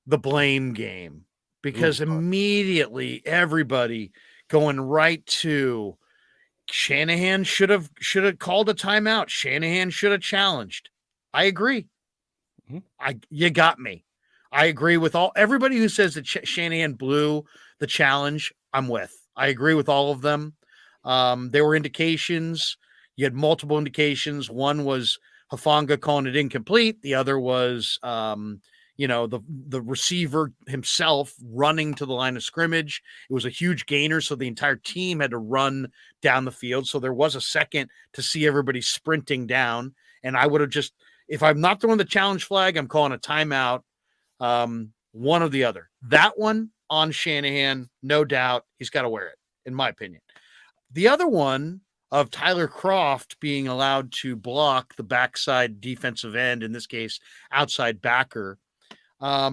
the blame game, because Ooh. immediately everybody going right to Shanahan should have called a timeout. Shanahan should have challenged. I agree. Mhm. You got me. I agree with everybody who says that Shanahan blew the challenge. I'm with. I agree with all of them. There were indications. You had multiple indications. One was Hufanga calling it incomplete. The other was, the receiver himself running to the line of scrimmage. It was a huge gainer, so the entire team had to run down the field. So there was a second to see everybody sprinting down. And I would have just, if I'm not throwing the challenge flag, I'm calling a timeout. One or the other. That one on Shanahan, no doubt, he's got to wear it, in my opinion. The other one of Tyler Kroft being allowed to block the backside defensive end, in this case, outside backer. I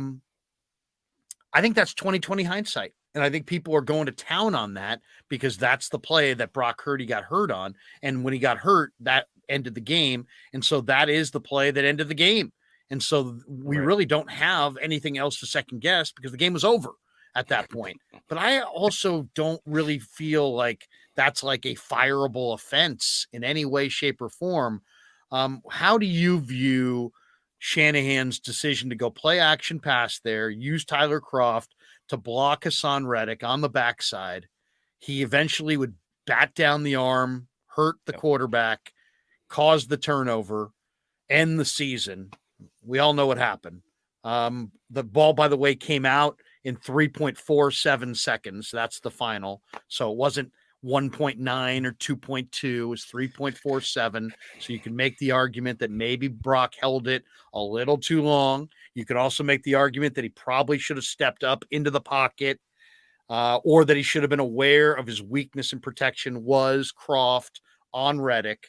think that's 2020 hindsight. And I think people are going to town on that because that's the play that Brock Purdy got hurt on. And when he got hurt, that ended the game. And so that is the play that ended the game. And so we Right. really don't have anything else to second guess because the game was over at that point. But I also don't really feel like that's like a fireable offense in any way, shape, or form. How do you view Shanahan's decision to go play action pass there, use Tyler Kroft to block Hassan Reddick on the backside? He eventually would bat down the arm, hurt the Yep. quarterback, cause the turnover, end the season. We all know what happened. The ball, by the way, came out in 3.47 seconds. That's the final. So it wasn't 1.9 or 2.2. It was 3.47. So you can make the argument that maybe Brock held it a little too long. You could also make the argument that he probably should have stepped up into the pocket, or that he should have been aware of his weakness in protection was Kroft on Reddick.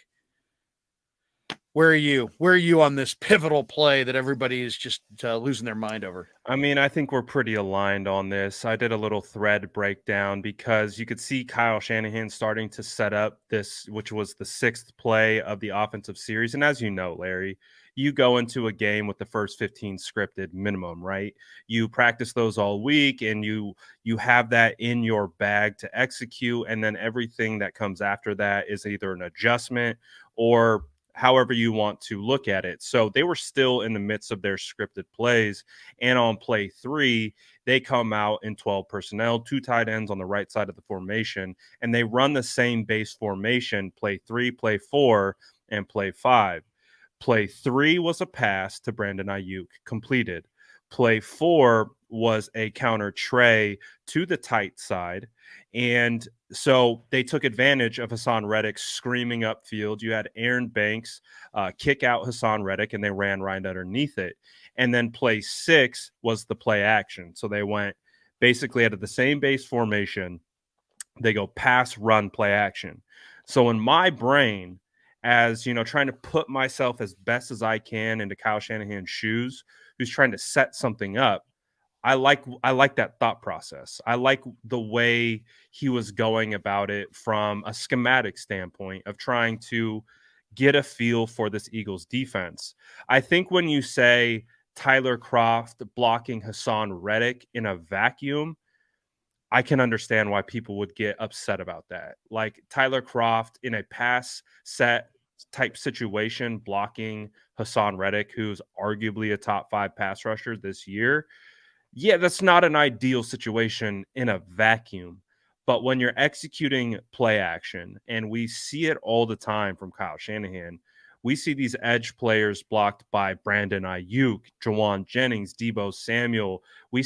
Where are you? Where are you on this pivotal play that everybody is just losing their mind over? I mean, I think we're pretty aligned on this. I did a little thread breakdown because you could see Kyle Shanahan starting to set up this, which was the sixth play of the offensive series. And as you know, Larry, you go into a game with the first 15 scripted minimum, right? You practice those all week and you have that in your bag to execute. And then everything that comes after that is either an adjustment or however you want to look at it. So they were still in the midst of their scripted plays. And on play 3, they come out in 12 personnel, 2 tight ends on the right side of the formation, and they run the same base formation, play 3, play 4, and play 5. Play 3 was a pass to Brandon Ayuk, completed. Play 4 was a counter tray to the tight side. And so they took advantage of Hassan Reddick screaming upfield. You had Aaron Banks kick out Hassan Reddick, and they ran right underneath it. And then play 6 was the play action. So they went basically out of the same base formation. They go pass, run, play action. So in my brain, as you know, trying to put myself as best as I can into Kyle Shanahan's shoes, who's trying to set something up, I like that thought process. I like the way he was going about it from a schematic standpoint of trying to get a feel for this Eagles defense. I think when you say Tyler Kroft blocking Hassan Reddick in a vacuum, I can understand why people would get upset about that. Like Tyler Kroft in a pass set type situation blocking Hassan Reddick, who's arguably a top 5 pass rusher this year. Yeah, that's not an ideal situation in a vacuum. But when you're executing play action, and we see it all the time from Kyle Shanahan, we see these edge players blocked by Brandon Ayuk, Jawan Jennings, Deebo Samuel. We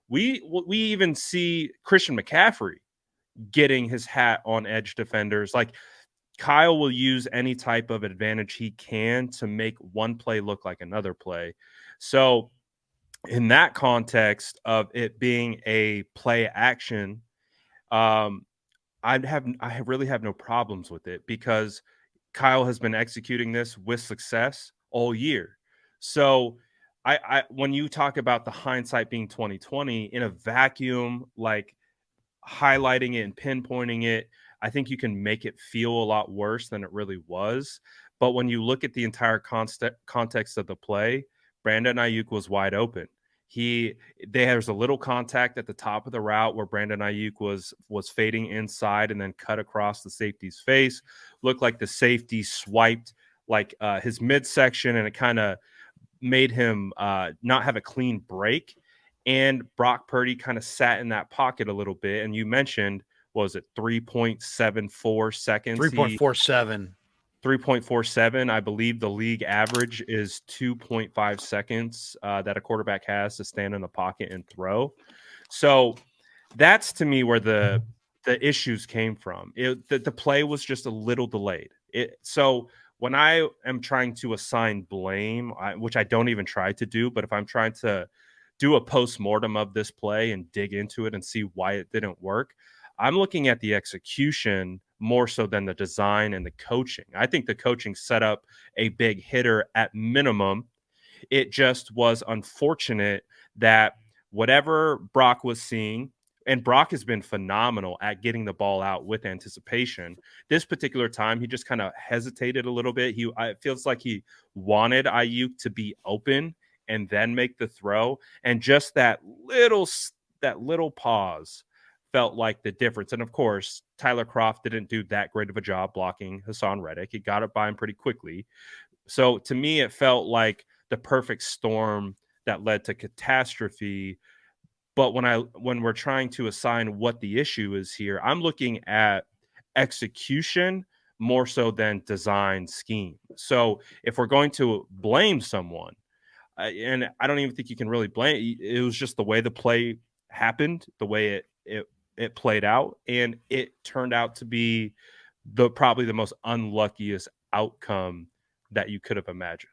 even see Christian McCaffrey getting his hat on edge defenders. Like Kyle will use any type of advantage he can to make one play look like another play. So in that context of it being a play action, um, I really have no problems with it because Kyle has been executing this with success all year. So I when you talk about the hindsight being 2020 in a vacuum, like highlighting it and pinpointing it, I think you can make it feel a lot worse than it really was. But when you look at the entire context of the play, Brandon Ayuk was wide open. He There's a little contact at the top of the route where Brandon Ayuk was fading inside and then cut across the safety's face. Looked like the safety swiped like his midsection, and it kind of made him not have a clean break. And Brock Purdy kind of sat in that pocket a little bit. And you mentioned, what was it, 3.74 seconds? 3.47. 3.47. I believe the league average is 2.5 seconds that a quarterback has to stand in the pocket and throw. So that's to me where the issues came from. The play was just a little delayed. So when I am trying to assign blame, which I don't even try to do, but if I'm trying to do a post-mortem of this play and dig into it and see why it didn't work, I'm looking at the execution more so than the design and the coaching. I think the coaching set up a big hitter at minimum. It just was unfortunate that whatever Brock was seeing, and Brock has been phenomenal at getting the ball out with anticipation. This particular time, he just kind of hesitated a little bit. It feels like he wanted Ayuk to be open and then make the throw, and just that little pause felt like the difference. And of course, Tyler Kroft didn't do that great of a job blocking Hassan Reddick. He got it by him pretty quickly. So to me, it felt like the perfect storm that led to catastrophe. But when we're trying to assign what the issue is here, I'm looking at execution more so than design scheme. So if we're going to blame someone, and I don't even think you can really blame it was just the way the play happened, the way it played out, and it turned out to be probably the most unluckiest outcome that you could have imagined.